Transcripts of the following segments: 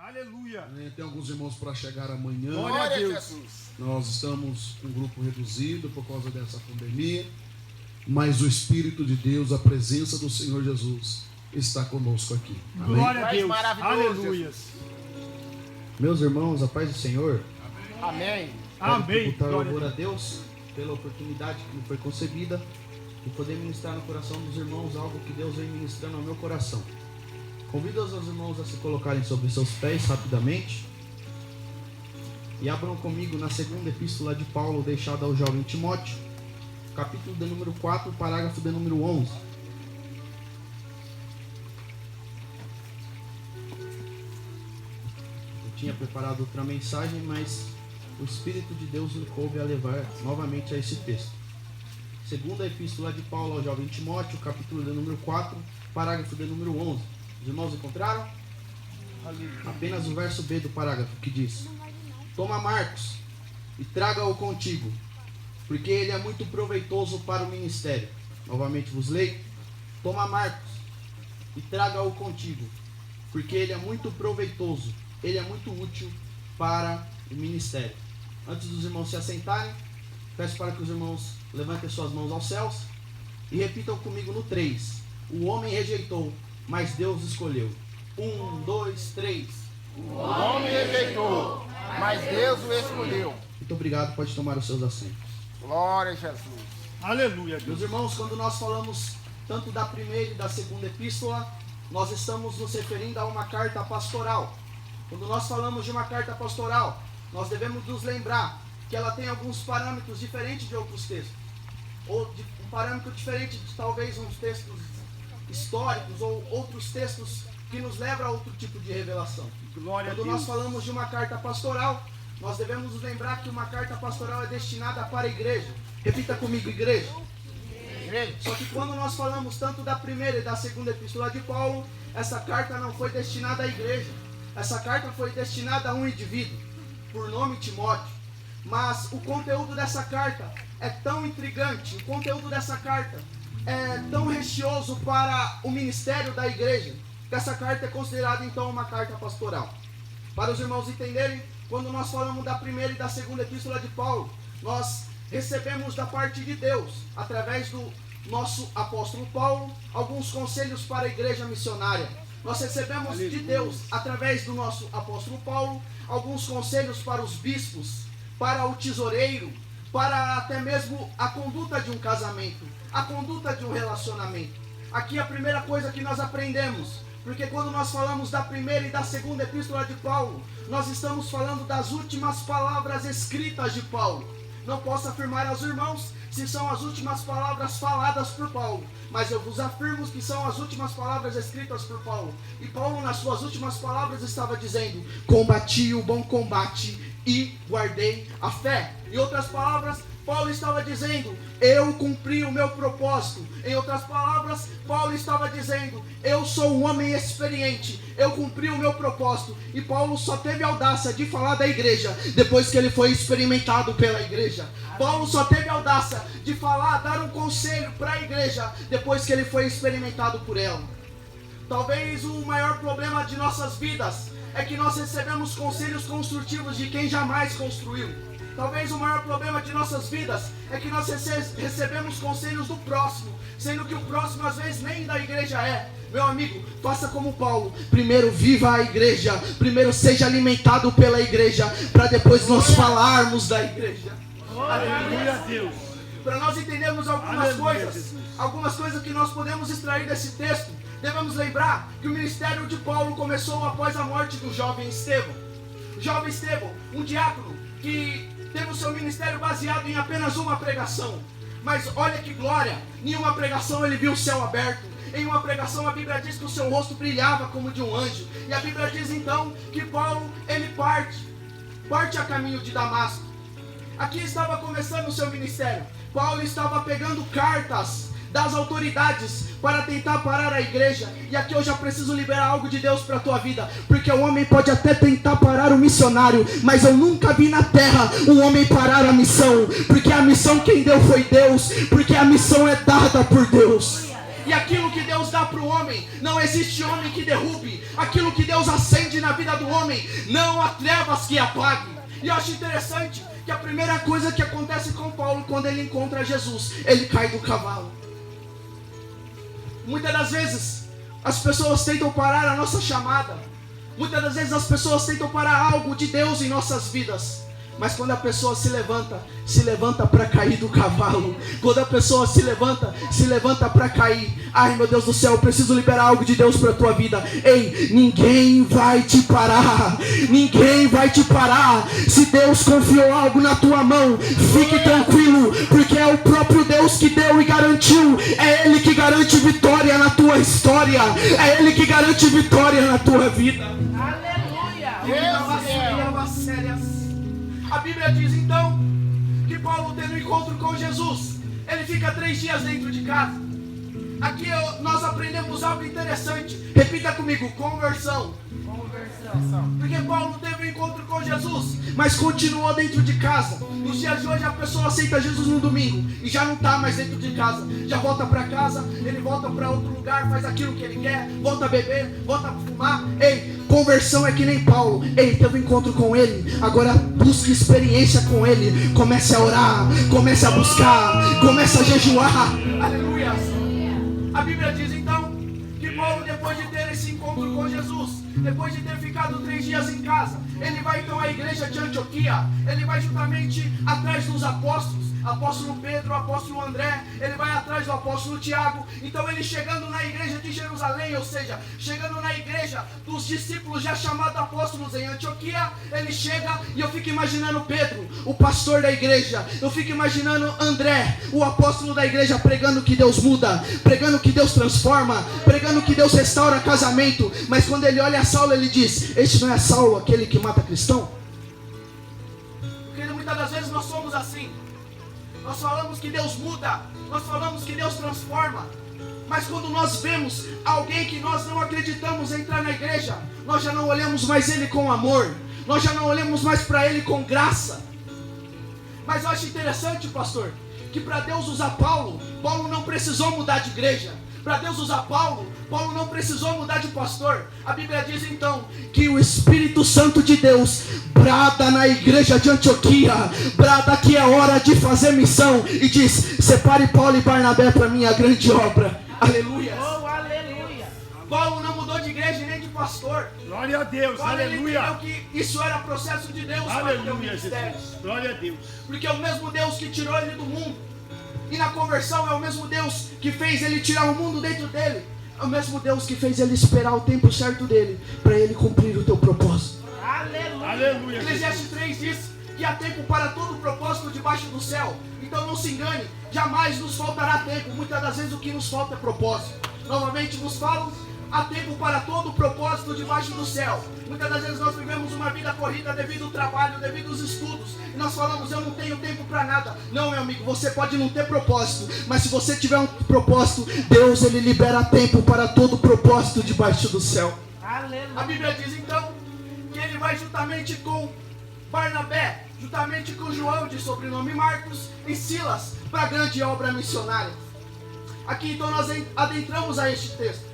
Aleluia. Tem alguns irmãos para chegar amanhã. Glória a Deus. Nós estamos com um grupo reduzido por causa dessa pandemia, mas o Espírito de Deus, a presença do Senhor Jesus está conosco aqui. Amém? Glória a Deus. Aleluia. Meus irmãos, a paz do Senhor. Amém. Amém. Quero louvor a Deus pela oportunidade que me foi concebida de poder ministrar no coração dos irmãos algo que Deus vem ministrando ao meu coração. Convido os irmãos a se colocarem sobre seus pés rapidamente e abram comigo na segunda epístola de Paulo deixada ao jovem Timóteo, capítulo de número 4, parágrafo de número 11. Eu tinha preparado outra mensagem, mas o Espírito de Deus me coube a levar novamente a esse texto. Segunda epístola de Paulo ao jovem Timóteo, capítulo de número 4, parágrafo de número 11. Os irmãos encontraram? Apenas o verso B do parágrafo que diz: toma Marcos e traga-o contigo, porque ele é muito proveitoso para o ministério. Novamente vos leio: toma Marcos e traga-o contigo, porque ele é muito proveitoso, ele é muito útil para o ministério. Antes dos irmãos se assentarem, peço para que os irmãos levantem suas mãos aos céus e repitam comigo no 3. O homem rejeitou, mas Deus escolheu. 1, 2, 3. O homem rejeitou, mas Deus o escolheu. Muito obrigado, pode tomar os seus assentos. Glória a Jesus. Aleluia. Meus irmãos, quando nós falamos tanto da primeira e da segunda epístola, nós estamos nos referindo a uma carta pastoral. Quando nós falamos de uma carta pastoral, nós devemos nos lembrar que ela tem alguns parâmetros diferentes de outros textos. Ou um parâmetro diferente de talvez uns textos históricos ou outros textos que nos levam a outro tipo de revelação. Quando nós falamos de uma carta pastoral, nós devemos nos lembrar que uma carta pastoral é destinada para a igreja. Repita comigo, igreja. Só que quando nós falamos tanto da primeira e da segunda epístola de Paulo, essa carta não foi destinada à igreja. Essa carta foi destinada a um indivíduo, por nome Timóteo. Mas o conteúdo dessa carta é tão intrigante, o conteúdo dessa carta é tão recheoso para o ministério da igreja, que essa carta é considerada então uma carta pastoral. Para os irmãos entenderem, quando nós falamos da primeira e da segunda epístola de Paulo, nós recebemos da parte de Deus, através do nosso apóstolo Paulo, alguns conselhos para a igreja missionária. Nós recebemos de Deus, através do nosso apóstolo Paulo, alguns conselhos para os bispos, para o tesoureiro, para até mesmo a conduta de um casamento, a conduta de um relacionamento. Aqui a primeira coisa que nós aprendemos, porque quando nós falamos da primeira e da segunda epístola de Paulo, nós estamos falando das últimas palavras escritas de Paulo. Não posso afirmar aos irmãos se são as últimas palavras faladas por Paulo, mas eu vos afirmo que são as últimas palavras escritas por Paulo. E Paulo, nas suas últimas palavras, estava dizendo: combati o bom combate e guardei a fé. Em outras palavras, Paulo estava dizendo: eu cumpri o meu propósito. Em outras palavras, Paulo estava dizendo: eu sou um homem experiente, eu cumpri o meu propósito. E Paulo só teve audácia de falar da igreja depois que ele foi experimentado pela igreja. Paulo só teve audácia de falar, dar um conselho para a igreja depois que ele foi experimentado por ela. Talvez o maior problema de nossas vidas é que nós recebemos conselhos construtivos de quem jamais construiu. Talvez o maior problema de nossas vidas é que nós recebemos conselhos do próximo, sendo que o próximo às vezes nem da igreja é. Meu amigo, faça como Paulo. Primeiro viva a igreja, primeiro seja alimentado pela igreja, para depois nós falarmos da igreja. Aleluia a Deus. Para nós entendermos algumas coisas que nós podemos extrair desse texto, devemos lembrar que o ministério de Paulo começou após a morte do jovem Estevão. O jovem Estevão, um diácono que teve o seu ministério baseado em apenas uma pregação. Mas olha que glória, em uma pregação ele viu o céu aberto. Em uma pregação a Bíblia diz que o seu rosto brilhava como de um anjo. E a Bíblia diz então que Paulo, ele parte a caminho de Damasco. Aqui estava começando o seu ministério. Paulo estava pegando cartas das autoridades para tentar parar a igreja. E aqui eu já preciso liberar algo de Deus para a tua vida, porque o homem pode até tentar parar o missionário, mas eu nunca vi na terra um homem parar a missão, porque a missão quem deu foi Deus, porque a missão é dada por Deus. E aquilo que Deus dá para o homem, não existe homem que derrube. Aquilo que Deus acende na vida do homem, não há trevas que apague. E eu acho interessante que a primeira coisa que acontece com Paulo quando ele encontra Jesus, ele cai do cavalo. Muitas das vezes as pessoas tentam parar a nossa chamada. Muitas das vezes as pessoas tentam parar algo de Deus em nossas vidas. Mas quando a pessoa se levanta para cair do cavalo. Quando a pessoa se levanta para cair. Ai, meu Deus do céu, eu preciso liberar algo de Deus para a tua vida. Ei, ninguém vai te parar. Ninguém vai te parar. Se Deus confiou algo na tua mão, fique tranquilo, porque é o próprio Deus que deu e garantiu. É Ele que garante vitória na tua história. É Ele que garante vitória na tua vida. Aleluia. A Bíblia diz então que Paulo, tendo um encontro com Jesus, ele fica 3 dias dentro de casa. Aqui nós aprendemos algo interessante. Repita comigo: conversão. Porque Paulo teve um encontro com Jesus, mas continuou dentro de casa. Nos dias de hoje a pessoa aceita Jesus no domingo e já não está mais dentro de casa. Já volta para casa, ele volta para outro lugar, faz aquilo que ele quer, volta a beber, volta a fumar. Ei, conversão é que nem Paulo. Ei, teve um encontro com ele, agora busque experiência com ele. Comece a orar, comece a buscar, comece a jejuar. Aleluia. A Bíblia diz então que Paulo, depois de ter esse encontro com Jesus, depois de ter ficado 3 dias em casa, ele vai então à igreja de Antioquia. Ele vai juntamente atrás dos apóstolos, apóstolo Pedro, apóstolo André. Ele vai atrás do apóstolo Tiago. Então ele chegando na igreja de Jerusalém, ou seja, chegando na igreja dos discípulos já chamados apóstolos em Antioquia, ele chega e eu fico imaginando Pedro, o pastor da igreja. Eu fico imaginando André, o apóstolo da igreja, pregando que Deus muda, pregando que Deus transforma, pregando que Deus restaura casamento. Mas quando ele olha a Saulo, ele diz: este não é Saulo, aquele que mata cristão? Porque muitas das vezes nós somos assim. Nós falamos que Deus muda, nós falamos que Deus transforma, mas quando nós vemos alguém que nós não acreditamos entrar na igreja, nós já não olhamos mais ele com amor, nós já não olhamos mais para ele com graça. Mas eu acho interessante, pastor, que para Deus usar Paulo, Paulo não precisou mudar de igreja. Para Deus usar Paulo, Paulo não precisou mudar de pastor. A Bíblia diz então que o Espírito Santo de Deus brada na igreja de Antioquia, brada que é hora de fazer missão, e diz: separe Paulo e Barnabé para minha grande obra. Aleluia. Oh, aleluia. Paulo não mudou de igreja nem de pastor. Glória a Deus, Paulo, aleluia. ele entendeu que isso era processo de Deus para o teu Aleluia, ministério. Jesus. Glória a Deus. Porque é o mesmo Deus que tirou ele do mundo, e na conversão é o mesmo Deus que fez ele tirar o mundo dentro dele. É o mesmo Deus que fez ele esperar o tempo certo dele, para ele cumprir o teu propósito. Aleluia. Aleluia. Eclesiastes 3 diz que há tempo para todo propósito debaixo do céu. Então não se engane, jamais nos faltará tempo. Muitas das vezes o que nos falta é propósito. Novamente nos falam: há tempo para todo propósito debaixo do céu. Muitas das vezes nós vivemos uma vida corrida devido ao trabalho, devido aos estudos, e nós falamos: eu não tenho tempo para nada. Não, meu amigo, você pode não ter propósito, mas se você tiver um propósito, Deus, ele libera tempo para todo propósito debaixo do céu. Aleluia. A Bíblia diz então que ele vai juntamente com Barnabé, juntamente com João, de sobrenome Marcos, e Silas, para a grande obra missionária. Aqui então nós adentramos a este texto.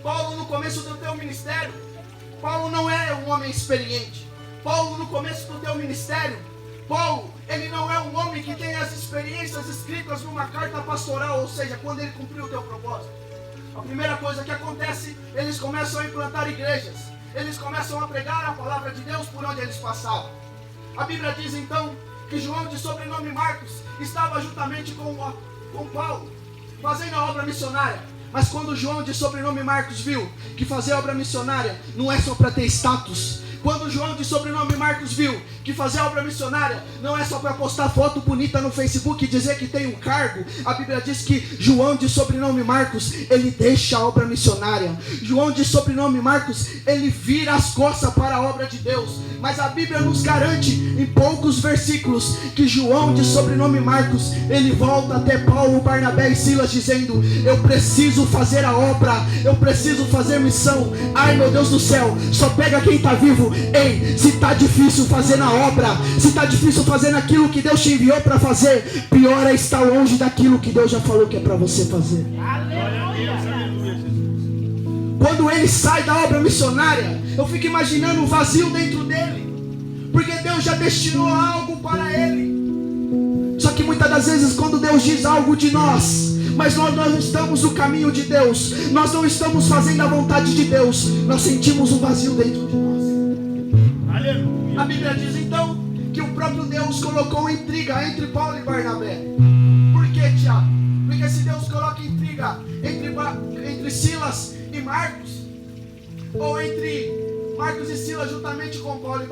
Paulo, no começo do teu ministério, Paulo não é um homem experiente. Paulo, no começo do teu ministério, Paulo, ele não é um homem que tem as experiências escritas numa carta pastoral, ou seja, quando ele cumpriu o teu propósito. A primeira coisa que acontece, eles começam a implantar igrejas. Eles começam a pregar a palavra de Deus por onde eles passavam. A Bíblia diz então que João, de sobrenome Marcos, estava juntamente com Paulo, fazendo a obra missionária. Mas quando João, de sobrenome Marcos, viu que fazer obra missionária não é só para ter status, quando João, de sobrenome Marcos, viu que fazer obra missionária não é só para postar foto bonita no Facebook e dizer que tem um cargo, a Bíblia diz que João, de sobrenome Marcos, ele deixa a obra missionária. João, de sobrenome Marcos, ele vira as costas para a obra de Deus. Mas a Bíblia nos garante em poucos versículos que João, de sobrenome Marcos, ele volta até Paulo, Barnabé e Silas dizendo: eu preciso fazer a obra, eu preciso fazer missão. Ai, meu Deus do céu, só pega quem está vivo. Ei, se está difícil fazer na obra, se está difícil fazer naquilo que Deus te enviou para fazer, pior é estar longe daquilo que Deus já falou que é para você fazer. Aleluia. quando ele sai da obra missionária, eu fico imaginando um vazio dentro dele, porque Deus já destinou algo para ele. Só que muitas das vezes quando Deus diz algo de nós, mas nós não estamos no caminho de Deus, nós não estamos fazendo a vontade de Deus, nós sentimos um vazio dentro de nós. Aleluia. A Bíblia diz então que o próprio Deus colocou intriga entre Paulo e Barnabé. Por que, Tiago? Porque se Deus coloca intriga entre Silas e Marcos, ou entre Marcos e Silas juntamente com Paulo e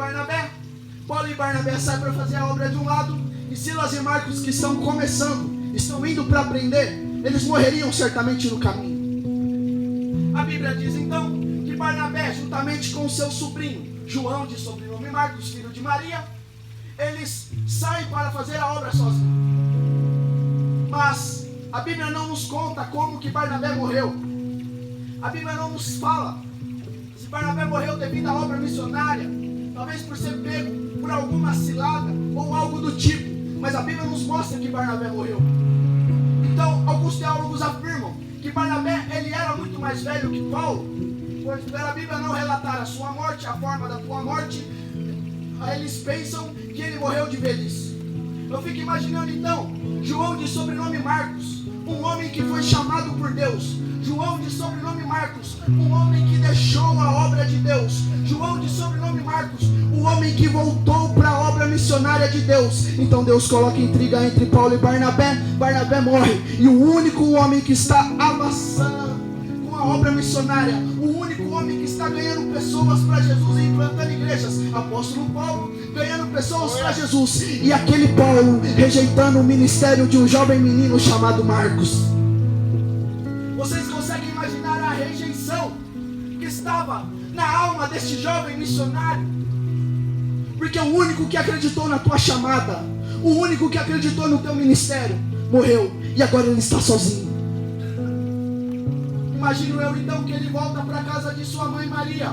Barnabé saem para fazer a obra de um lado, e Silas e Marcos, que estão começando, estão indo para aprender, eles morreriam certamente no caminho. A Bíblia diz então que Barnabé, juntamente com seu sobrinho João, de sobrenome Marcos, filho de Maria, eles saem para fazer a obra sozinhos. Mas a Bíblia não nos conta como que Barnabé morreu. A Bíblia não nos fala se Barnabé morreu devido à obra missionária, talvez por ser pego por alguma cilada ou algo do tipo, mas a Bíblia nos mostra que Barnabé morreu. Então alguns teólogos afirmam que Barnabé ele era muito mais velho que Paulo, pois pela Bíblia não relatar a sua morte, a forma da sua morte, eles pensam que ele morreu de velhice. Eu fico imaginando então João, de sobrenome Marcos, um homem que foi chamado por Deus. João, de sobrenome Marcos, um homem que deixou a obra de Deus. João, de sobrenome Marcos, um homem que voltou para a obra missionária de Deus. Então Deus coloca intriga entre Paulo e Barnabé. Barnabé morre, e o único homem que está avançando com a obra missionária, o único homem que está ganhando pessoas para Jesus e implantando igrejas, apóstolo Paulo, ganhando pessoas para Jesus, e aquele Paulo rejeitando o ministério de um jovem menino chamado Marcos. Vocês conseguem imaginar a rejeição que estava na alma deste jovem missionário? Porque o único que acreditou na tua chamada, o único que acreditou no teu ministério, morreu, e agora ele está sozinho. Imagino eu então que ele volta para a casa de sua mãe Maria.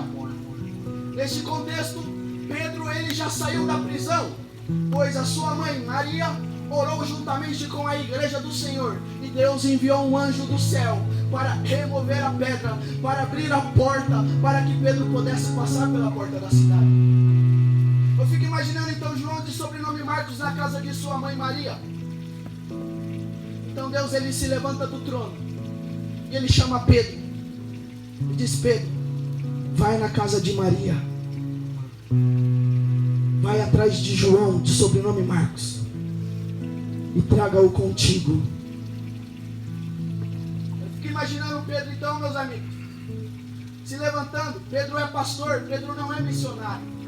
Neste contexto, Pedro ele já saiu da prisão, pois a sua mãe Maria orou juntamente com a igreja do Senhor, e Deus enviou um anjo do céu para remover a pedra, para abrir a porta, para que Pedro pudesse passar pela porta da cidade. Eu fico imaginando então João, de sobrenome Marcos, na casa de sua mãe Maria. Então Deus ele se levanta do trono e ele chama Pedro e diz: Pedro, vai na casa de Maria, vai atrás de João, de sobrenome Marcos, e traga-o contigo. Eu fico imaginando Pedro então, meus amigos, se levantando. Pedro é pastor, Pedro não é missionário.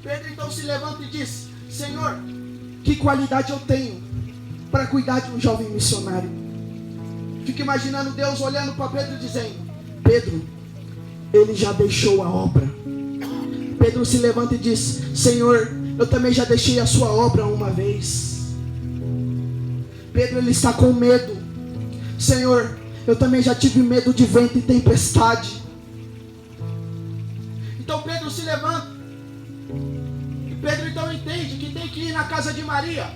Pedro então se levanta e diz: Senhor, que qualidade eu tenho para cuidar de um jovem missionário? Fico imaginando Deus olhando para Pedro dizendo: Pedro, ele já deixou a obra. Pedro se levanta e diz: Senhor, eu também já deixei a sua obra uma vez. Pedro ele está com medo. Senhor, eu também já tive medo de vento e tempestade. Então Pedro se levanta, e Pedro então entende que tem que ir na casa de Maria,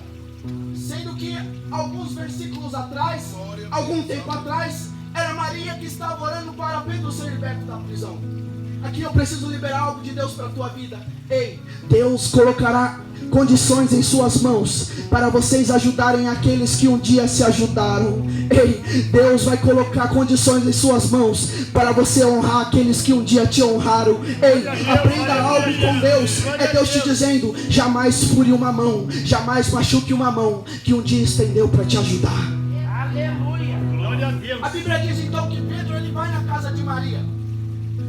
sendo que alguns versículos atrás, algum tempo atrás, era Maria que estava orando para Pedro ser liberto da prisão. Aqui eu preciso liberar algo de Deus para a tua vida. Ei, Deus colocará condições em suas mãos para vocês ajudarem aqueles que um dia se ajudaram. Ei, Deus vai colocar condições em suas mãos para você honrar aqueles que um dia te honraram. Ei, aprenda algo com Deus. É Deus te dizendo: jamais fure uma mão, jamais machuque uma mão que um dia estendeu para te ajudar. Aleluia. Glória a Deus. A Bíblia diz então que Pedro ele vai na casa de Maria.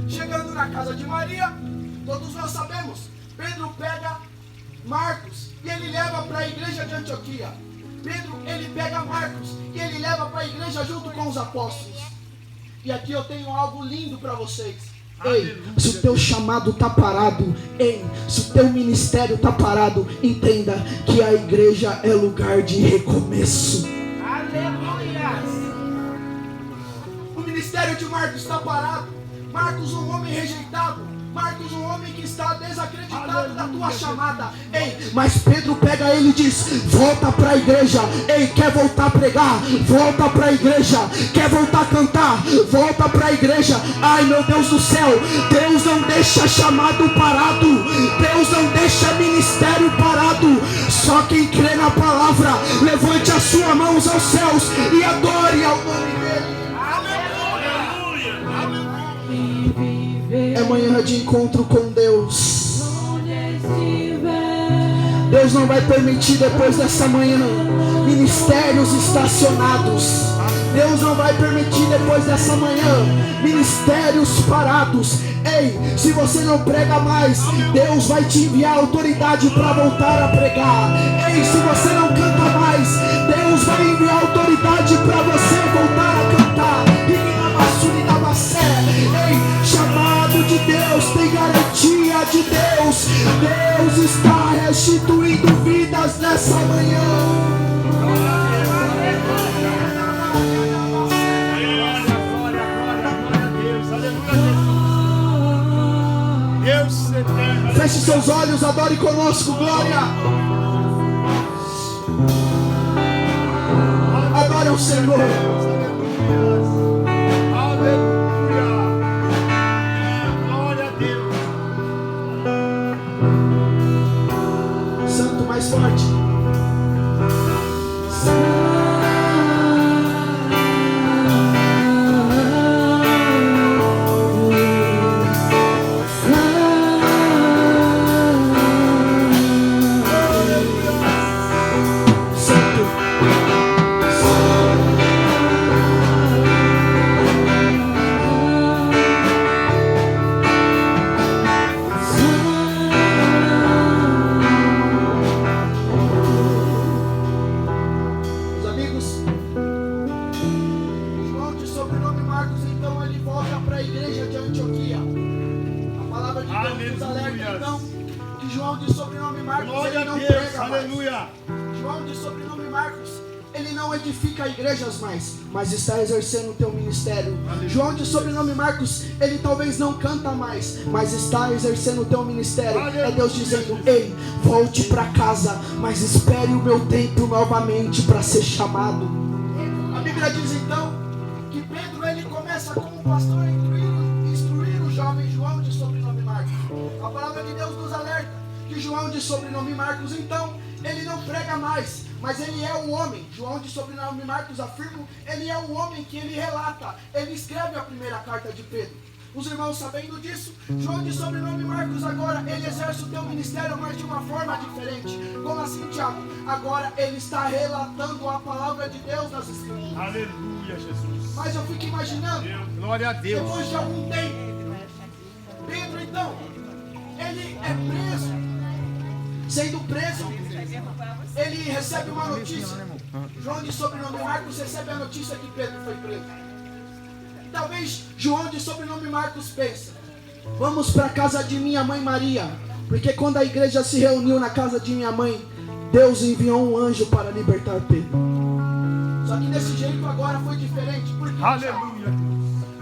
Chegando na casa de Maria, todos nós sabemos, Pedro pega Marcos e ele leva para a igreja de Antioquia. Pedro ele pega Marcos e ele leva para a igreja junto com os apóstolos. E aqui eu tenho algo lindo para vocês. Ei, se o teu chamado está parado, ei, se o teu ministério está parado, entenda que a igreja é lugar de recomeço. Aleluia! O ministério de Marcos está parado. Marcos, um homem rejeitado. Marcos, um homem que está desacreditado da tua chamada. Ei, mas Pedro pega ele e diz: volta para a igreja. Ei, quer voltar a pregar? Volta para a igreja. Quer voltar a cantar? Volta para a igreja. Ai, meu Deus do céu, Deus não deixa chamado parado. Deus não deixa ministério parado. Só quem crê na palavra, levante as suas mãos aos céus e adore ao nome dele. É manhã de encontro com Deus. Deus não vai permitir depois dessa manhã ministérios estacionados. Deus não vai permitir depois dessa manhã ministérios parados. Ei, se você não prega mais, Deus vai te enviar autoridade para voltar a pregar. Ei, se você não canta mais, Deus vai enviar autoridade para você voltar a cantar. Ei, chamado de Deus, tem garantia de Deus. Deus está restituindo vidas nessa manhã. Feche seus olhos, adore conosco, glória. Adore ao Senhor. Aleluia. Glória a Deus. Santo, mais forte. Mas está exercendo o teu ministério. João de sobrenome Marcos, ele talvez não canta mais, mas está exercendo o teu ministério. É Deus dizendo: ei, volte para casa, mas espere o meu tempo novamente para ser chamado. A Bíblia diz então que Pedro, ele começa como pastor a instruir o jovem João de sobrenome Marcos. A palavra de Deus nos alerta que João de sobrenome Marcos, então, ele não prega mais, mas ele é o homem. João de sobrenome Marcos afirma, ele é o homem que ele relata, ele escreve a primeira carta de Pedro. Os irmãos sabendo disso, João de sobrenome Marcos agora, ele exerce o teu ministério, mas de uma forma diferente. Como assim, Tiago? Agora ele está relatando a palavra de Deus nas escrituras. Aleluia, Jesus. Mas eu fico imaginando, glória a Deus, depois de algum tempo, Pedro então, ele é preso. Sendo preso, ele recebe uma notícia. João de sobrenome Marcos recebe a notícia que Pedro foi preso. Talvez João de sobrenome Marcos pensa: vamos para a casa de minha mãe Maria, porque quando a igreja se reuniu na casa de minha mãe, Deus enviou um anjo para libertar Pedro. Só que desse jeito agora foi diferente. Por quê? Aleluia.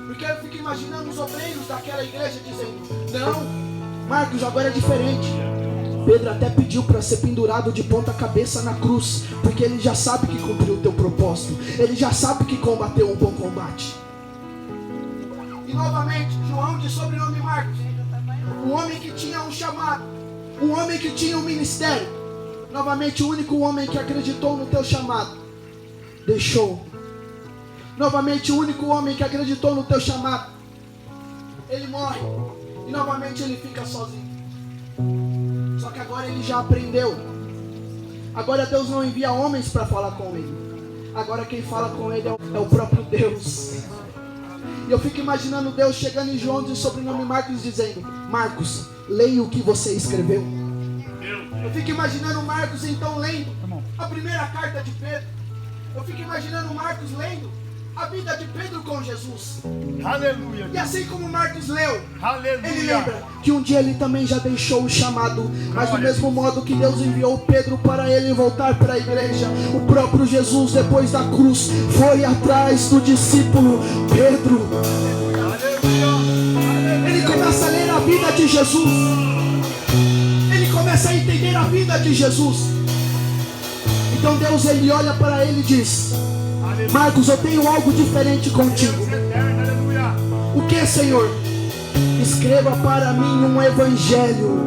Porque eu fico imaginando os obreiros daquela igreja dizendo: não, Marcos, agora é diferente. Pedro até pediu para ser pendurado de ponta cabeça na cruz, porque ele já sabe que cumpriu o teu propósito, ele já sabe que combateu um bom combate. E novamente, João de sobrenome Marcos, um homem que tinha um chamado, um homem que tinha um ministério, novamente o único homem que acreditou no teu chamado, deixou. Novamente o único homem que acreditou no teu chamado, ele morre, e novamente ele fica sozinho. Só que agora ele já aprendeu. Agora Deus não envia homens para falar com ele. Agora quem fala com ele é o próprio Deus. E eu fico imaginando Deus chegando em João de sobrenome Marcos dizendo: Marcos, leia o que você escreveu. Eu fico imaginando Marcos então lendo a primeira carta de Pedro. Eu fico imaginando Marcos lendo a vida de Pedro com Jesus. Aleluia. E assim como Marcos leu, aleluia, ele lembra que um dia ele também já deixou o chamado. Mas do mesmo modo que Deus enviou Pedro para ele voltar para a igreja, o próprio Jesus, depois da cruz, foi atrás do discípulo Pedro. Aleluia. de Jesus. Ele começa a entender a vida de Jesus. Então Deus, ele olha para ele e diz: Marcos, eu tenho algo diferente contigo. O que, Senhor? Escreva para mim um evangelho.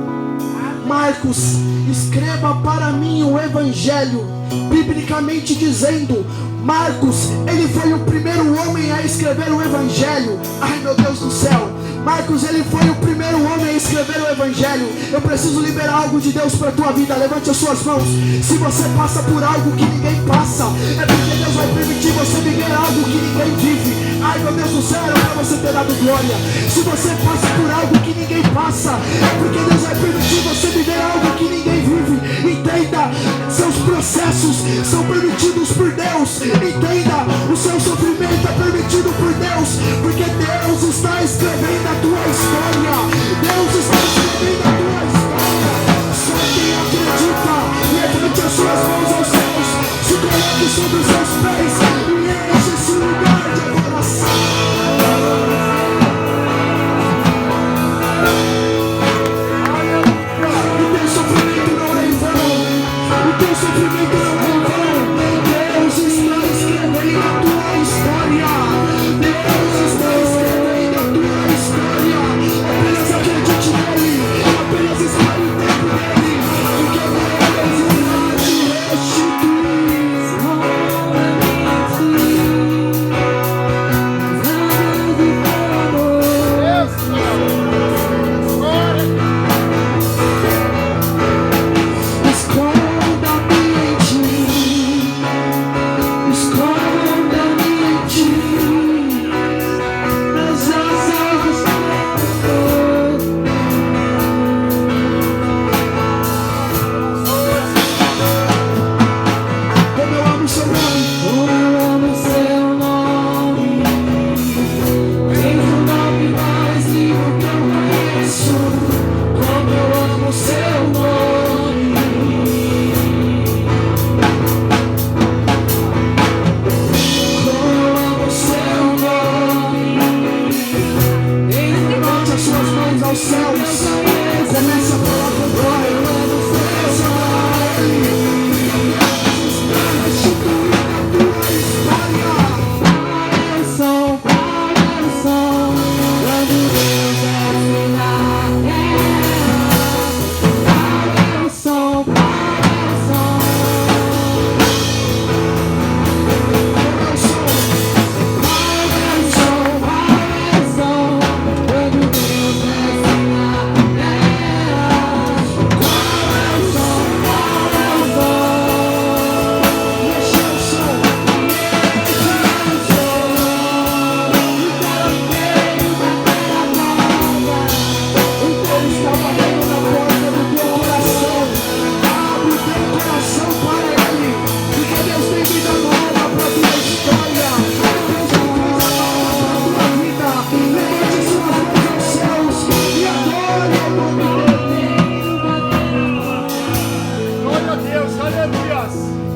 Marcos, escreva para mim um evangelho. Biblicamente dizendo, Marcos, ele foi o primeiro homem a escrever o evangelho. Ai, meu Deus do céu. Marcos, ele foi o primeiro homem a escrever o evangelho. Eu preciso liberar algo de Deus para a tua vida. Levante as suas mãos. Se você passa por algo que ninguém passa, é porque Deus vai permitir você viver algo que ninguém vive. Ai, meu Deus do céu, era para você ter dado glória. Se você passa por algo que ninguém passa, é porque Deus vai permitir você viver algo que ninguém vive. Entenda, seus processos são permitidos por Deus. Entenda, o seu sofrimento é permitido por Deus, porque Deus está escrevendo a tua história. Deus está escrevendo a tua história. Só quem acredita, levante as suas mãos aos céus, se coloque sobre os seus pés e enche esse lugar de adoração. O teu sofrimento não é em vão. O teu sofrimento não é em vão. Deus está escrevendo a tua história. Deus está escrevendo a tua história. Apenas acredite nele. Apenas espere o tempo dele. Porque Deus irá te restituir.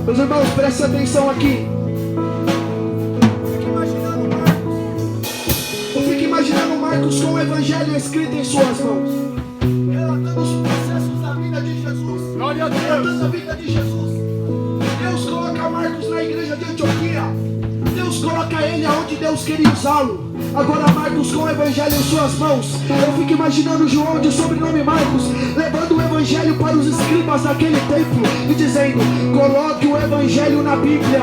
Meus irmãos, prestem atenção aqui. Eu fico imaginando Marcos com o evangelho escrito em suas mãos, relatando os processos da vida de Jesus. Glória a Deus. Relatando a vida de Jesus. Deus coloca Marcos na igreja de Antioquia. Deus coloca ele aonde Deus queria usá-lo. Agora Marcos com o evangelho em suas mãos. Eu fico imaginando João de sobrenome Marcos levando o evangelho para os escribas daquele tempo e dizendo: coloque o evangelho na Bíblia.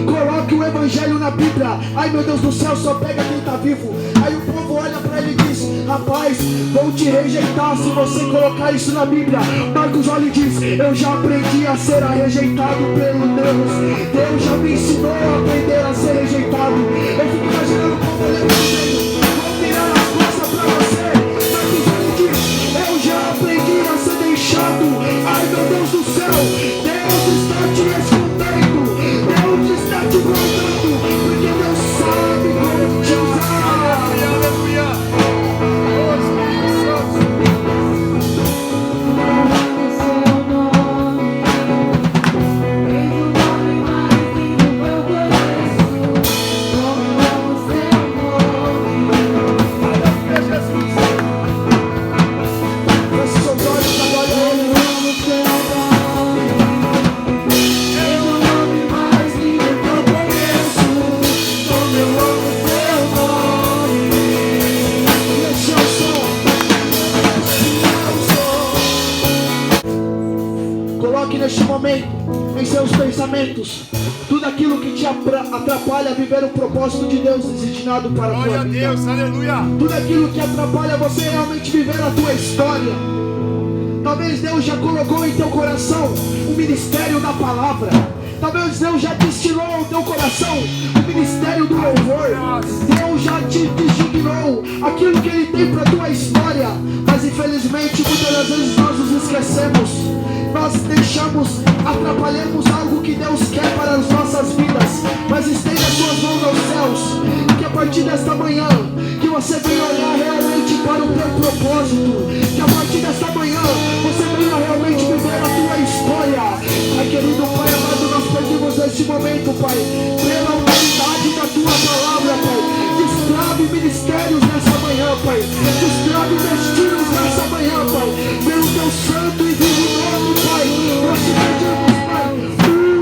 Coloque o evangelho na Bíblia. Ai, meu Deus do céu, só pega quem está vivo. Aí o povo olha para ele e diz: rapaz, vão te rejeitar se você colocar isso na Bíblia. Marcos olha e diz: eu já aprendi a ser rejeitado pelo Deus. Deus já me ensinou a aprender a ser rejeitado. Eu fico imaginando o povo olhando e dizendo: vou virar as costas para você. Marcos olha e diz: eu já aprendi a ser deixado. Ai, meu Deus do céu, Deus está te escondendo. Deus está te guardando, porque Deus sabe como te usar. Aleluia. momento, em seus pensamentos, tudo aquilo que te atrapalha a viver o propósito de Deus destinado para a tua Glória a vida. Deus, aleluia. Tudo aquilo que atrapalha você realmente viver a tua história. Talvez Deus já colocou em teu coração o ministério da palavra. Talvez Deus já destinou ao teu coração o ministério do louvor. Deus já te designou aquilo que Ele tem para a tua história. Mas infelizmente muitas das vezes nós nos esquecemos. Nós deixamos, atrapalhamos algo que Deus quer para as nossas vidas. Mas estenda as suas mãos aos céus, que a partir desta manhã que você venha olhar realmente para o teu propósito. Que a partir desta manhã você venha realmente viver a tua história. Pai querido, Pai amado, nós pedimos neste momento, Pai, pela autoridade da tua palavra, Pai, destrave ministérios nessa manhã, Pai, destrave destinos nessa manhã, Pai, pelo teu santo e vivo nome, Pai. Nós te pedimos, Pai,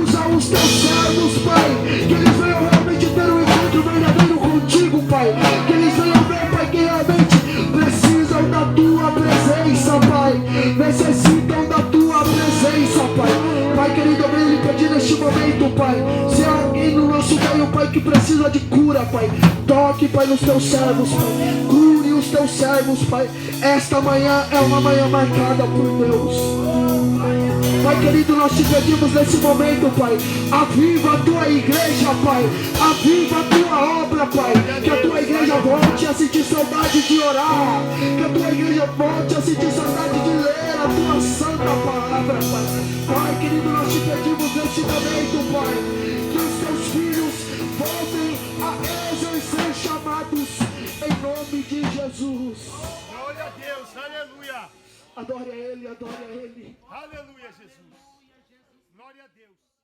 usa os teus servos, Pai, que eles venham realmente ter um encontro verdadeiro contigo, Pai, que eles venham ver, Pai, que realmente precisam da tua presença, Pai, necessitam da tua presença, Pai. Pai querido, eu venho lhe pedir neste momento, Pai, se há alguém no nosso meio, Pai, que precisa de cura, Pai, toque, Pai, nos teus servos, Pai, cure os teus servos, Pai. Esta manhã é uma manhã marcada por Deus. Pai querido, nós te pedimos nesse momento, Pai, aviva a tua igreja, Pai, aviva a tua obra, Pai, que a tua igreja volte a sentir saudade de orar, que a tua igreja volte a sentir saudade de ler a tua santa palavra, Pai. Pai querido, nós te pedimos nesse momento, Pai, que os teus filhos voltem a exercer chamados em nome de Jesus. Glória a Deus, aleluia. Adore a Ele, adore a Ele. Aleluia, Jesus. Glória a Deus.